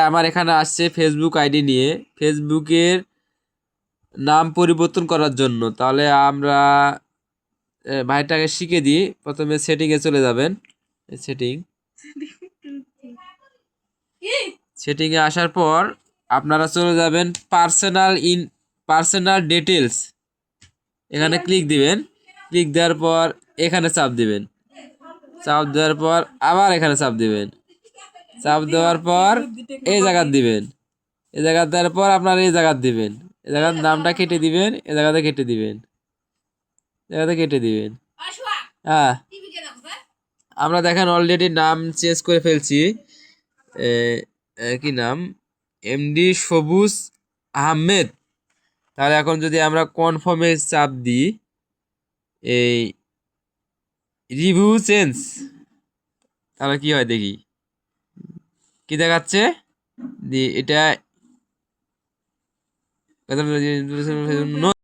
আমার এখানে আসছে ফেসবুক আইডি নিয়ে, ফেসবুকের নাম পরিবর্তন করার জন্য। তাহলে আমরা ভাইটাকে শিখে দিই। প্রথমে সেটিংয়ে চলে যাবেন, সেটিংয়ে আসার পর আপনারা চলে যাবেন পার্সোনাল ডিটেলস, এখানে ক্লিক দিবেন। ক্লিক দেওয়ার পর এখানে চাপ দিবেন, চাপ দেওয়ার পর আবার এখানে চাপ দিবেন, চাপ দেওয়ার পর এই জায়গা দিবেন, এই জায়গা দেওয়ার পর আপনার এই জায়গা দিবেন, এই জায়গার নামটা কেটে দিবেন, এই জায়গাতে কেটে দিবেন, জায়গাতে কেটে দিবেন। হ্যাঁ, আমরা দেখেন অলরেডি নাম চেঞ্জ করে ফেলছি। কি নাম? এমডি সবুজ আহমেদ। তাহলে এখন যদি আমরা কনফার্মে চাপ দিই, এই রিভিউ চেঞ্জ, তাহলে কি হয় দেখি, কি দেখাচ্ছে? এটা